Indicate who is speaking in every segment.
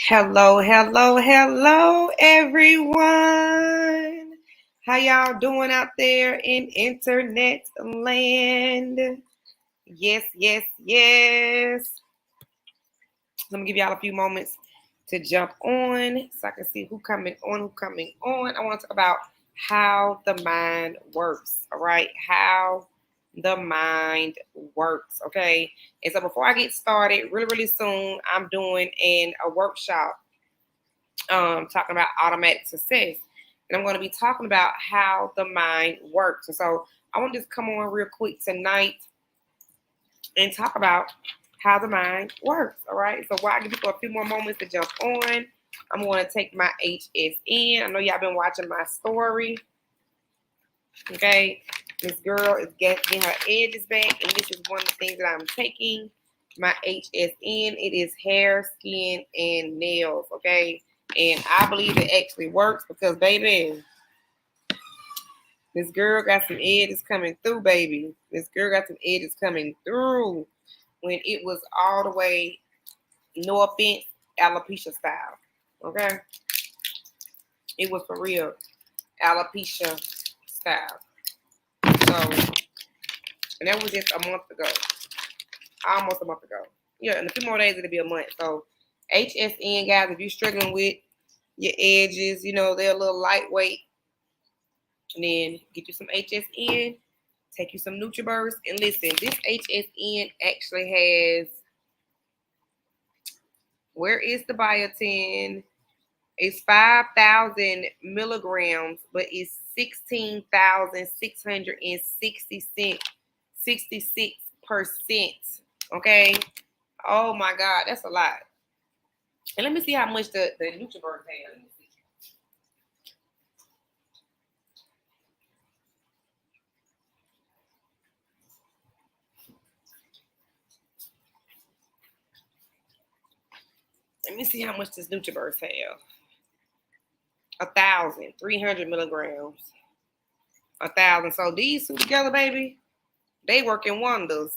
Speaker 1: Hello, hello, hello, everyone. How y'all doing out there in internet land? Yes, yes, yes. Let me give y'all a few moments to jump on so I can see who coming on, I want to talk about how the mind works. All right, how the mind works. Okay, and so before I get started, really soon, I'm doing a workshop talking about automatic success. And I'm going to be talking about how the mind works. And so I want to just come on real quick tonight and talk about how the mind works. All right. So while I give people a few more moments to jump on, I'm going to take my HSN. I know y'all been watching my story. Okay. This girl is getting her edges back. And this is one of the things that I'm taking. My HSN. It is hair, skin, and nails. Okay. And I believe it actually works because, baby, this girl got some edges coming through, baby. This girl got some edges coming through when it was all the way, no offense, alopecia style. Okay? It was for real, alopecia style. So, and that was just a month ago. Almost a month ago. Yeah, in a few more days, it'll be a month. So, HSN, guys, if you're struggling with your edges, they're a little lightweight. And then get you some HSN, take you some NutriBurst, and listen, this HSN actually has, where is the biotin? It's 5,000 milligrams, but it's 16,666%. Okay. Oh my God, that's a lot. And let me see how much the NutriBurst has. Let me see. Let me see how much this NutriBurst have. 1,300 milligrams. 1,000. So these two together, baby, they working wonders.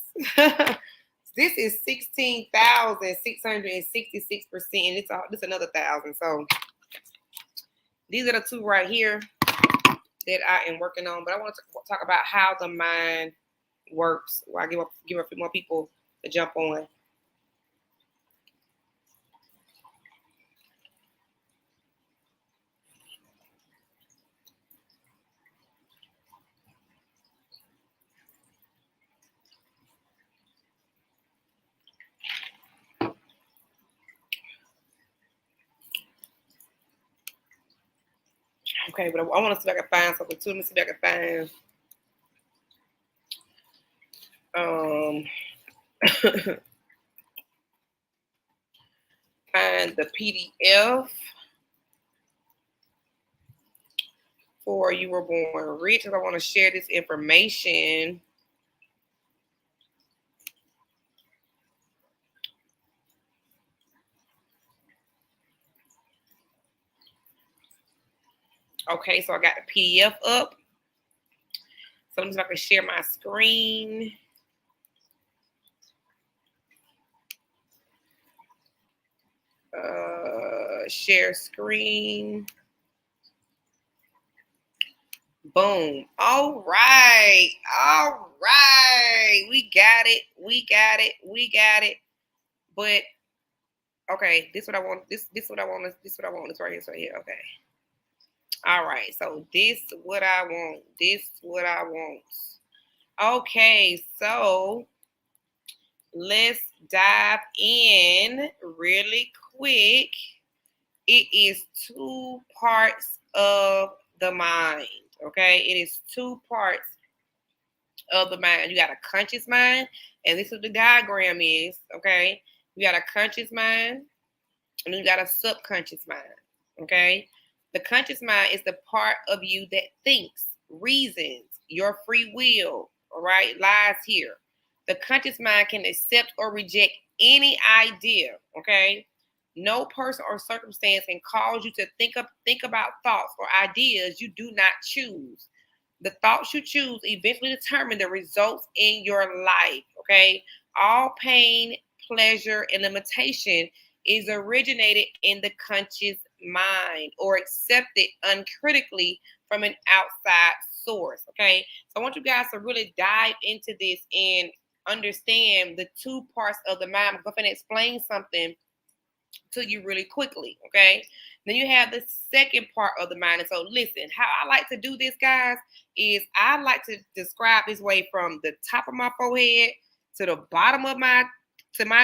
Speaker 1: This is 16,666%. And this another 1,000. So these are the two right here that I am working on. But I want to talk about how the mind works. Well, I give a few more people to jump on. Okay, but I want to see if I can find something too. Let me see if I can find find the PDF for You Were Born Rich. Because I want to share this information. Okay, so I got the PDF up. So let me see if I can share my screen. Share screen. Boom. All right. All right. We got it. We got it. We got it. But okay, this is what I want. This is what I want. This is what I want. This right here. So here. Okay. All right. So this what I want. This what I want. Okay. So let's dive in really quick. It is two parts of the mind. Okay. It is two parts of the mind. You got a conscious mind, and this is what the diagram is. Okay. You got a conscious mind, and you got a subconscious mind. Okay. The conscious mind is the part of you that thinks, reasons, your free will, all right, lies here. The conscious mind can accept or reject any idea, okay? No person or circumstance can cause you to think about thoughts or ideas you do not choose. The thoughts you choose eventually determine the results in your life, okay? All pain, pleasure, and limitation is originated in the conscious mind or accepted uncritically from an outside source. Okay, so I want you guys to really dive into this and understand the two parts of the mind. I'm going to explain something to you really quickly. Okay, then you have the second part of the mind. And so listen, how I like to do this, guys, is I like to describe this way: from the top of my forehead to the bottom of my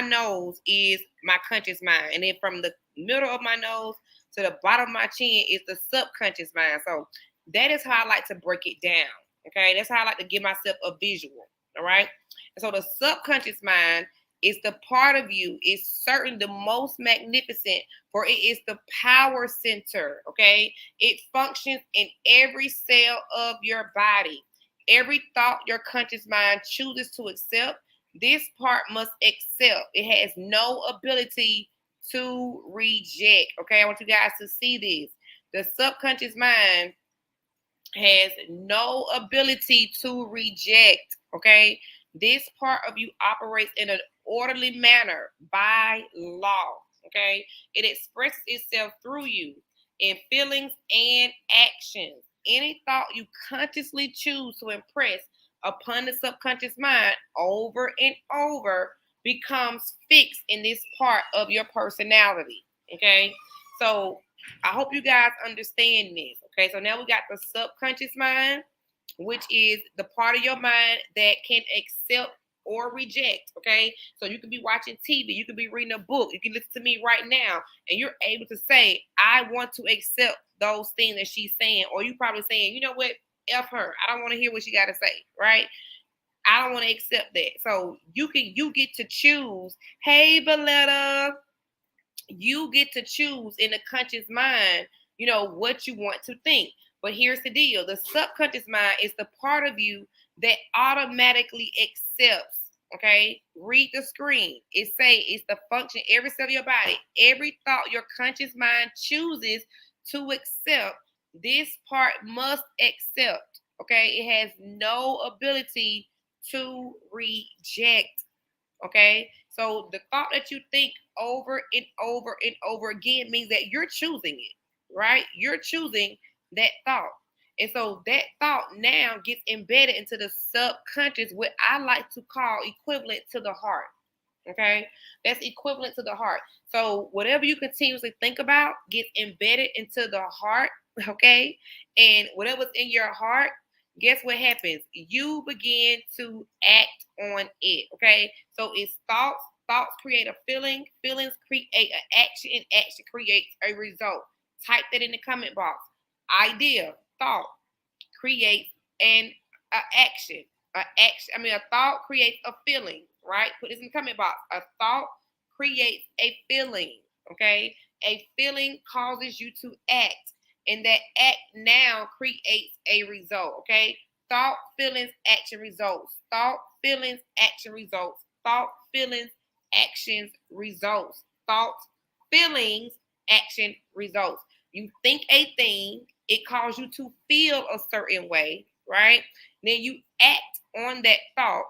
Speaker 1: nose is my conscious mind, and then from the middle of my nose to the bottom of my chin is the subconscious mind. So that is how I like to break it down. Okay, that's how I like to give myself a visual. All right, and so the subconscious mind is the part of you, is certainly the most magnificent, for it is the power center. Okay, it functions in every cell of your body. Every thought your conscious mind chooses to accept, this part must accept. It has no ability to reject. Okay, I want you guys to see this. The subconscious mind has no ability to reject. Okay, this part of you operates in an orderly manner by law. Okay, it expresses itself through you in feelings and actions. Any thought you consciously choose to impress upon the subconscious mind over and over becomes fixed in this part of your personality. Okay, so I hope you guys understand this. Okay, so now we got the subconscious mind, which is the part of your mind that can accept or reject. Okay, so you could be watching TV, you could be reading a book, you can listen to me right now, and you're able to say, I want to accept those things that she's saying. Or you probably saying, you know what, F her. I don't want to hear what she got to say, right? I don't want to accept that. So you get to choose. Hey, Valletta, you get to choose in the conscious mind, what you want to think. But here's the deal: the subconscious mind is the part of you that automatically accepts. Okay, read the screen. It say it's the function every cell of your body. Every thought your conscious mind chooses to accept, this part must accept. Okay, it has no ability to reject. Okay, so the thought that you think over and over and over again means that you're choosing it, right? You're choosing that thought. And so that thought now gets embedded into the subconscious, what I like to call equivalent to the heart. Okay, that's equivalent to the heart. So whatever you continuously think about gets embedded into the heart. Okay, and whatever's in your heart, guess what happens? You begin to act on it. Okay, so it's thoughts. Thoughts create a feeling. Feelings create an action, and action creates a result. Type that in the comment box. Idea, thought creates an action. A thought creates a feeling, right? Put this in the comment box. A thought creates a feeling, okay? A feeling causes you to act, and that act now creates a result, okay? Thought, feelings, action, results. Thought, feelings, action, results. Thought, feelings, actions, results. Thoughts, feelings, action, results. You think a thing, it causes you to feel a certain way, right? Then you act on that thought,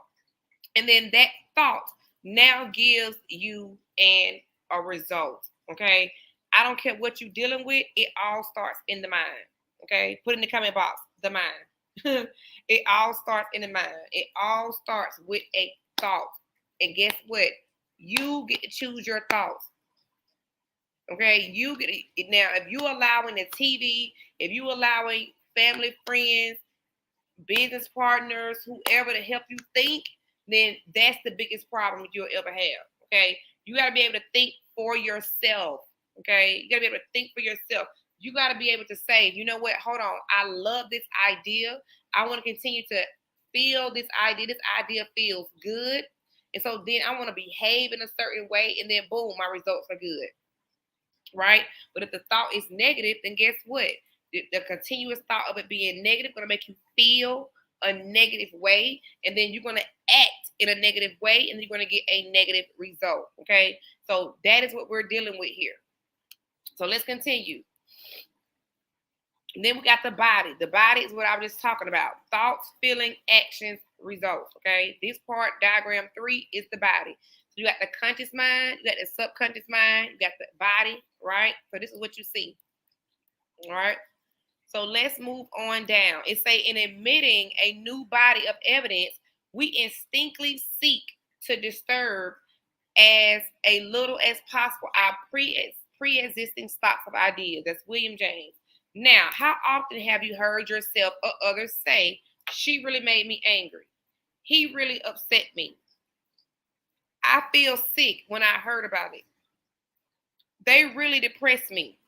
Speaker 1: and then that thought now gives you a result. Okay. I don't care what you're dealing with, it all starts in the mind. Okay. Put in the comment box, the mind. It all starts in the mind. It all starts with a thought. And guess what? You get to choose your thoughts. Okay, you get now. If you allowing the TV, if you allowing family, friends, business partners, whoever to help you think, then that's the biggest problem you'll ever have. Okay, you got to be able to think for yourself. Okay, you got to be able to think for yourself. You got to be able to say, you know what? Hold on, I love this idea. I want to continue to feel this idea. This idea feels good, and so then I want to behave in a certain way, and then boom, my results are good, right? But if the thought is negative, then guess what? The continuous thought of it being negative going to make you feel a negative way, and then you're going to act in a negative way, and you're going to get a negative result. Okay, so that is what we're dealing with here. So let's continue. And then we got the body. The body is what I was just talking about: thoughts, feeling, actions, results. Okay, this part, diagram 3, is the body. You got the conscious mind, you got the subconscious mind, you got the body, right? So this is what you see. All right. So let's move on down. It say in admitting a new body of evidence, we instinctively seek to disturb as a little as possible our pre-existing stocks of ideas. That's William James. Now, how often have you heard yourself or others say, she really made me angry? He really upset me. I feel sick when I heard about it. They really depressed me,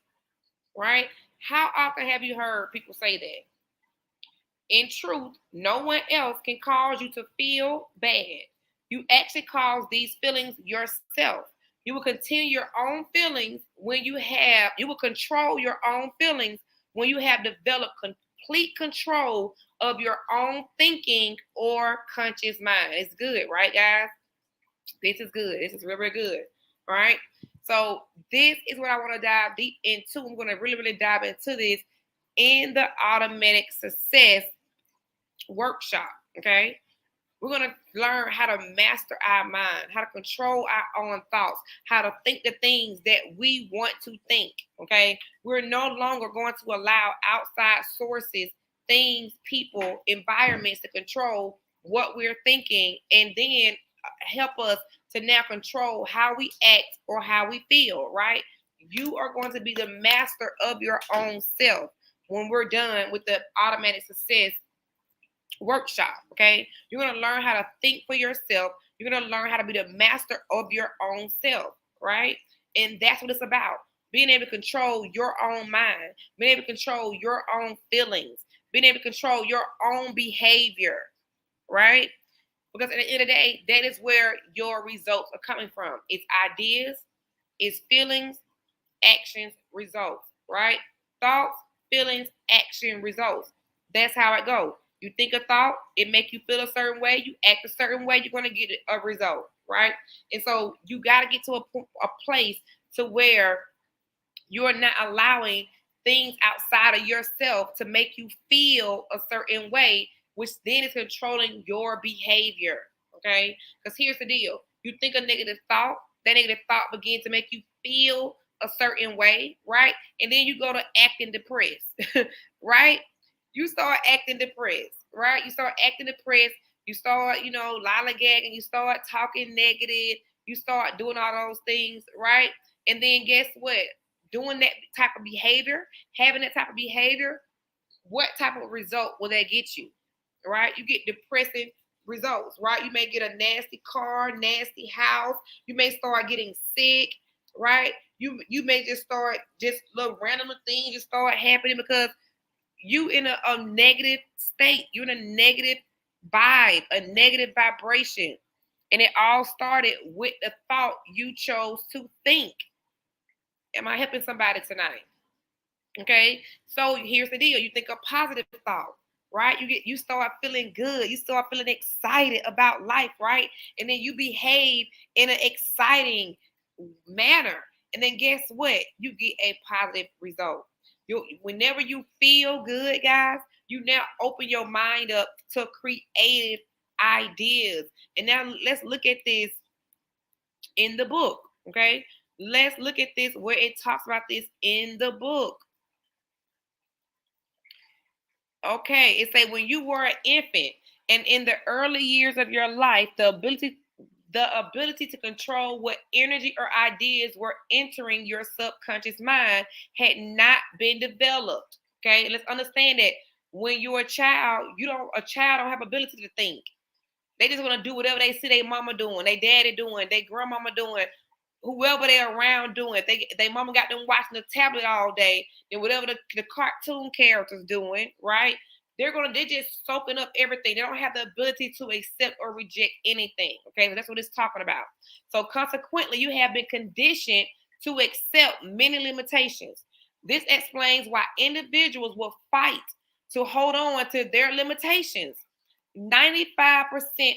Speaker 1: right? How often have you heard people say that? In truth, no one else can cause you to feel bad. You actually cause these feelings yourself. You will continue your own feelings you will control your own feelings when you have developed complete control of your own thinking or conscious mind. It's good, right, guys? This is good. This is really, really good. All right. So this is what I want to dive deep into. I'm going to really, really dive into this in the automatic success workshop. Okay. We're going to learn how to master our mind, how to control our own thoughts, how to think the things that we want to think. Okay. We're no longer going to allow outside sources, things, people, environments to control what we're thinking and then help us to now control how we act or how we feel, right? You are going to be the master of your own self when we're done with the automatic success workshop. Okay, you're going to learn how to think for yourself. You're going to learn how to be the master of your own self, right? And that's what it's about, being able to control your own mind, being able to control your own feelings, being able to control your own behavior, right? Because at the end of the day, that is where your results are coming from. It's ideas, it's feelings, actions, results, right? Thoughts, feelings, action, results. That's how it goes. You think a thought, it make you feel a certain way, you act a certain way, you're going to get a result, right? And so you got to get to a place to where you're not allowing things outside of yourself to make you feel a certain way, which then is controlling your behavior, okay? Because here's the deal. You think a negative thought, that negative thought begins to make you feel a certain way, right? And then you go to acting depressed, right? You start acting depressed, right? You start acting depressed. You start, lollygagging. You start talking negative. You start doing all those things, right? And then guess what? Doing that type of behavior, having that type of behavior, what type of result will that get you, right? You get depressing results, right? You may get a nasty car, nasty house. You may start getting sick, right? You may just start just little random things just start happening because you in a negative state. You're in a negative vibe, a negative vibration. And it all started with the thought you chose to think. Am I helping somebody tonight? Okay. So here's the deal. You think a positive thought, right? You start feeling good. You start feeling excited about life, right? And then you behave in an exciting manner. And then guess what? You get a positive result. Whenever you feel good, guys, you now open your mind up to creative ideas. And now let's look at this in the book. Okay. Let's look at this where it talks about this in the book. Okay, it say when you were an infant and in the early years of your life, the ability to control what energy or ideas were entering your subconscious mind had not been developed. Okay, let's understand that when you're a child, a child don't have ability to think. They just want to do whatever they see their mama doing, they daddy doing, their grandmama doing, whoever they're around doing. They mama got them watching the tablet all day, and whatever the cartoon characters doing, right? They're just soaking up everything. They don't have the ability to accept or reject anything. Okay, so that's what it's talking about. So consequently, you have been conditioned to accept many limitations. This explains why individuals will fight to hold on to their limitations. 95%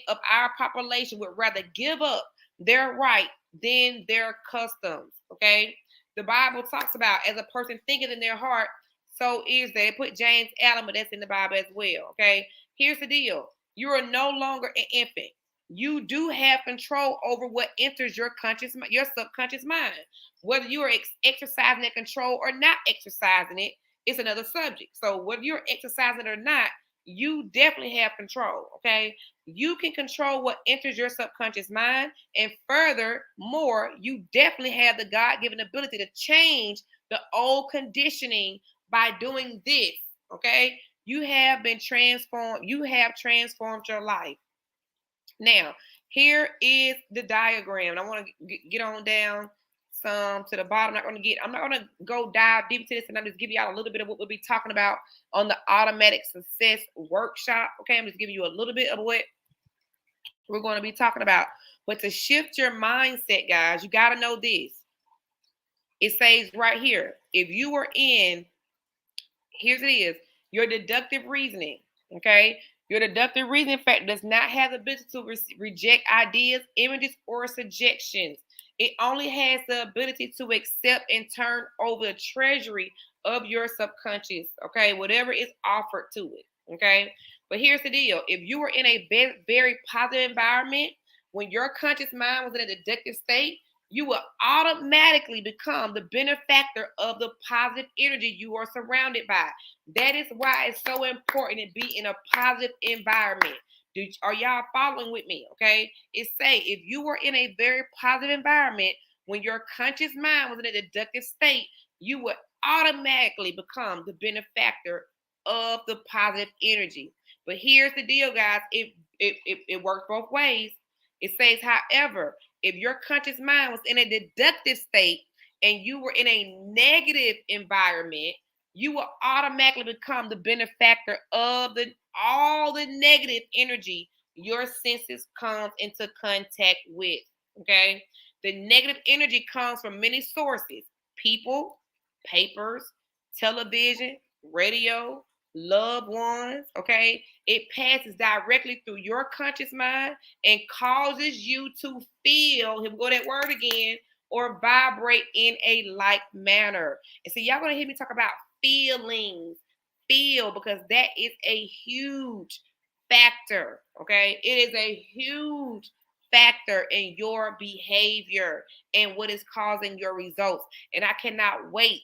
Speaker 1: of our population would rather give up their right than their customs. Okay. The Bible talks about as a person thinketh in their heart, so is that. It put James Allen, but that's in the Bible as well. Okay. Here's the deal. You are no longer an infant. You do have control over what enters your subconscious mind. Whether you are exercising that control or not exercising it, it's another subject. So whether you're exercising it or not, you definitely have control. Okay, you can control what enters your subconscious mind, and furthermore, you definitely have the God-given ability to change the old conditioning by doing this. Okay, you have been transformed. You have transformed your life. Now, here is the diagram. I want to get on down some to the bottom. I'm not going to go dive deep into this, and I'm just giving y'all a little bit of what we'll be talking about on the automatic success workshop. Okay, I'm just giving you a little bit of what we're going to be talking about. But to shift your mindset, guys, you got to know this. It says right here, if you were in, here's it is, your deductive reasoning, okay? Your deductive reasoning factor does not have the ability to reject ideas, images, or suggestions. It only has the ability to accept and turn over the treasury of your subconscious, okay? Whatever is offered to it, okay? But here's the deal. If you were in a very, very positive environment, when your conscious mind was in a deductive state, you will automatically become the benefactor of the positive energy you are surrounded by. That is why it's so important to be in a positive environment. Are y'all following with me? Okay. It say if you were in a very positive environment, when your conscious mind was in a deductive state, you would automatically become the benefactor of the positive energy. But here's the deal, guys. It works both ways. It says, however, if your conscious mind was in a deductive state and you were in a negative environment, you will automatically become the benefactor of all the negative energy your senses comes into contact with. Okay, the negative energy comes from many sources: people, papers, television, radio, loved ones. Okay, it passes directly through your conscious mind and causes you to feel, here we go that word again, or vibrate in a like manner. And so y'all gonna hear me talk about feelings. Feel, because that is a huge factor. Okay, it is a huge factor in your behavior and what is causing your results. And I cannot wait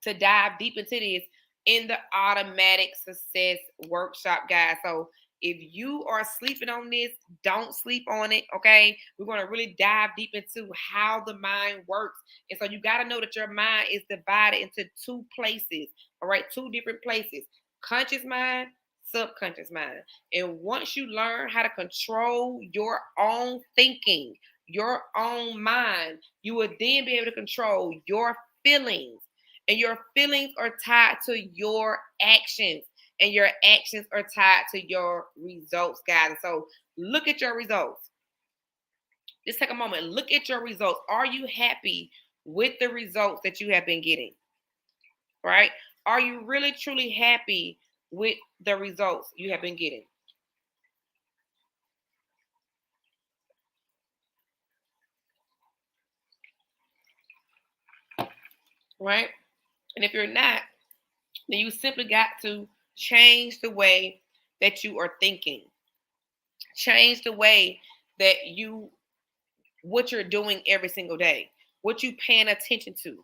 Speaker 1: to dive deep into this in the automatic success workshop, guys. So if you are sleeping on this, don't sleep on it. Okay, we're going to really dive deep into how the mind works. And so you got to know that your mind is divided into two places. All right, two different places: conscious mind, subconscious mind. And once you learn how to control your own thinking, your own mind, you will then be able to control your feelings. And your feelings are tied to your actions, and your actions are tied to your results, guys. And so look at your results. Just take a moment. Look at your results. Are you happy with the results that you have been getting? Right? Are you really truly happy with the results you have been getting? Right? And if you're not, then you simply got to change the way that you are thinking. Change the way that what you're doing every single day, what you paying attention to.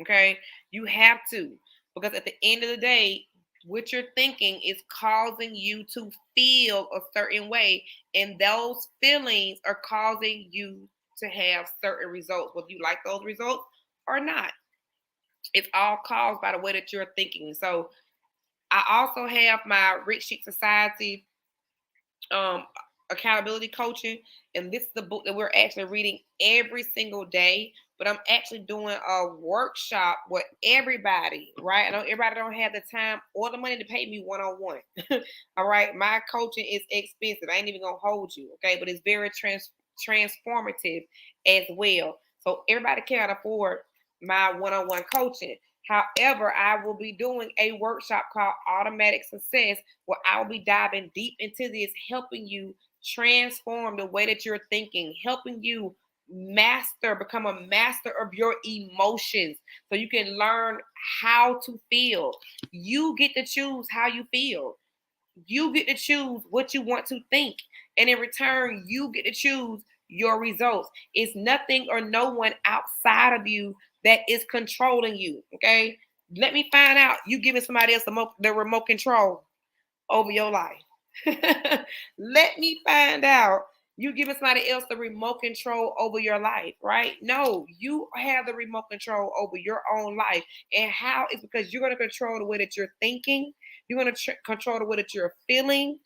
Speaker 1: Okay, you have to, because at the end of the day, what you're thinking is causing you to feel a certain way, and those feelings are causing you to have certain results, whether you like those results or not. It's all caused by the way that you're thinking. So I also have my Rich Chic Society um, accountability coaching, and this is the book that we're actually reading every single day. But I'm actually doing a workshop with everybody, right? I know everybody don't have the time or the money to pay me one-on-one. All right, my coaching is expensive. I ain't even gonna hold you, okay? But it's very transformative as well. So everybody can't afford my one-on-one coaching. However, I will be doing a workshop called Automatic Success, where I'll be diving deep into this, helping you transform the way that you're thinking, helping you become a master of your emotions so you can learn how to feel. You get to choose how you feel. You get to choose what you want to think. And in return, you get to choose your results. It's nothing or no one outside of you that is controlling you. Okay. Let me find out you giving somebody else the remote control over your life. Let me find out you giving somebody else the remote control over your life, right? No, you have the remote control over your own life. And how is because you're going to control the way that you're thinking. You're going to control the way that you're feeling.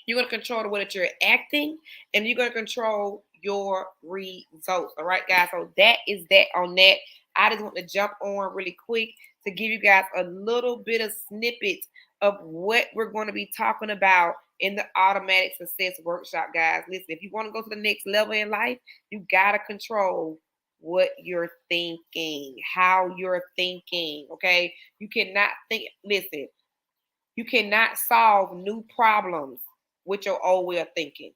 Speaker 1: You're going to control the way that you're acting, and you're going to control your results. All right, guys. So that is that on that. I just want to jump on really quick to give you guys a little bit of snippets of what we're going to be talking about in the automatic success workshop, guys. Listen, if you want to go to the next level in life, you got to control what you're thinking, how you're thinking. Okay, you cannot think. Listen, you cannot solve new problems with your old way of thinking.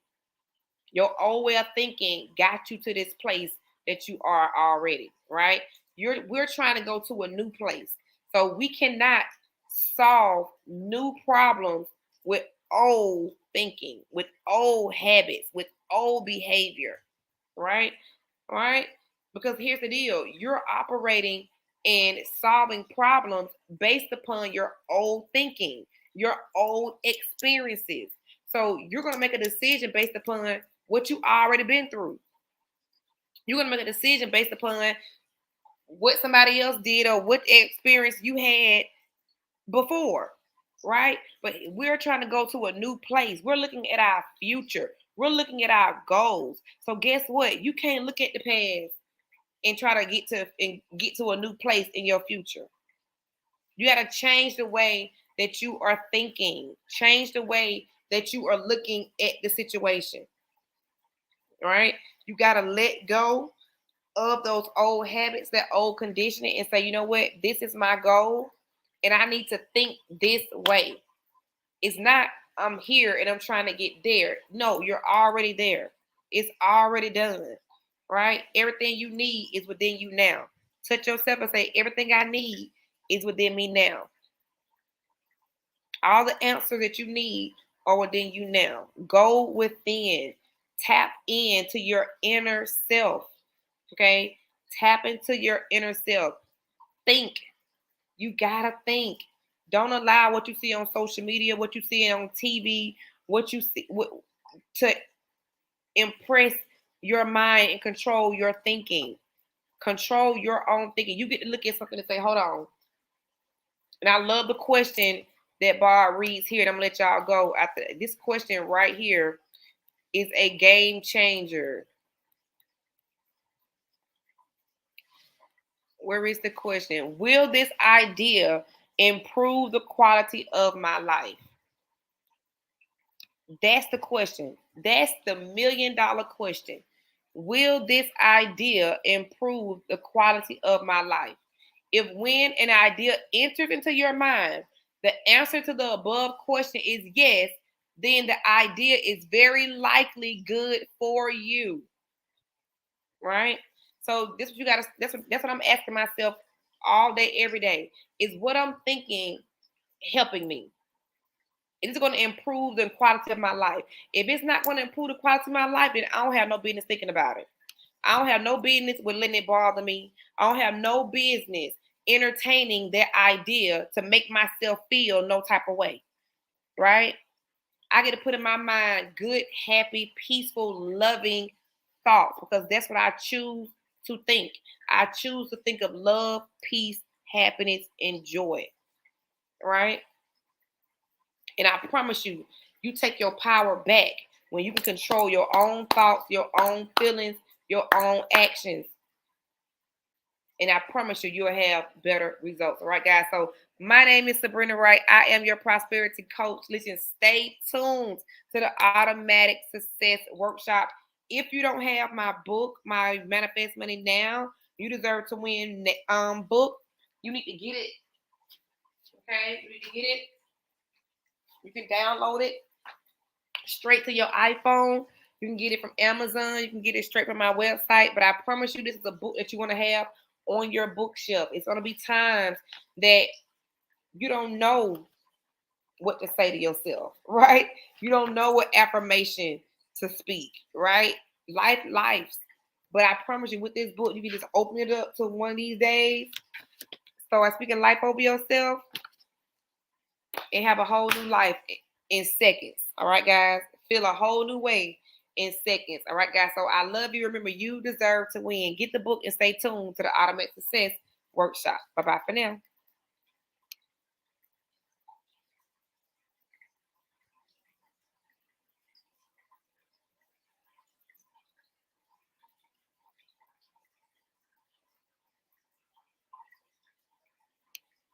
Speaker 1: Your old way of thinking got you to this place that you are already, right? We're trying to go to a new place. So we cannot solve new problems with old thinking, with old habits, with old behavior, right? All right? Because here's the deal. You're operating and solving problems based upon your old thinking, your old experiences. So you're going to make a decision based upon what you already been through. You're going to make a decision based upon what somebody else did or what experience you had before, right? But we're trying to go to a new place. We're looking at our future. We're looking at our goals. So guess what? You can't look at the past and try to get to a new place in your future. You got to change the way that you are thinking. Change the way that you are looking at the situation. All right? You got to let go of those old habits, that old conditioning, and say, you know what? This is my goal, and I need to think this way. It's not I'm here and I'm trying to get there. No, you're already there. It's already done. Right? Everything you need is within you now. Touch yourself and say, everything I need is within me now. All the answers that you need are within you now. Go within. Tap into your inner self. Okay? Tap into your inner self. Think. You gotta think. Don't allow what you see on social media, what you see on TV, what you see to impress your mind and control your thinking. Control your own thinking. You get to look at something and say, hold on. And I love the question that Barb reads here. And I'm gonna let y'all go after this question right here is a game changer. Where is the question? Will this idea improve the quality of my life? That's the question. That's the $1,000,000 question. Will this idea improve the quality of my life? If when an idea enters into your mind, the answer to the above question is yes, then the idea is very likely good for you. Right? So this what you gotta that's what I'm asking myself all day, every day. Is what I'm thinking helping me? It's going to improve the quality of my life. If it's not going to improve the quality of my life, then I don't have no business thinking about it. I don't have no business with letting it bother me. I don't have no business entertaining that idea to make myself feel no type of way. Right? I get to put in my mind good, happy, peaceful, loving thoughts because that's what I choose to think. I choose to think of love, peace, happiness, and joy. Right? And I promise you, you take your power back when you can control your own thoughts, your own feelings, your own actions. And I promise you, you'll have better results. All right, guys. So my name is Sabrina Wright. I am your prosperity coach. Listen, stay tuned to the Automatic Success Workshop. If you don't have my book, my Manifest Money Now, You Deserve to Win book, you need to get it. Okay, you need to get it. You can download it straight to your iPhone. You can get it from Amazon. You can get it straight from my website. But I promise you, this is a book that you want to have on your bookshelf. It's going to be times that you don't know what to say to yourself, right? You don't know what affirmation to speak, right? Life. But I promise you, with this book, you can just open it up to one of these days, start speaking life over yourself, and have a whole new life in seconds. All right, guys? Feel a whole new way in seconds. All right, guys? So I love you. Remember, you deserve to win. Get the book and stay tuned to the Automatic Success Workshop. Bye-bye for now.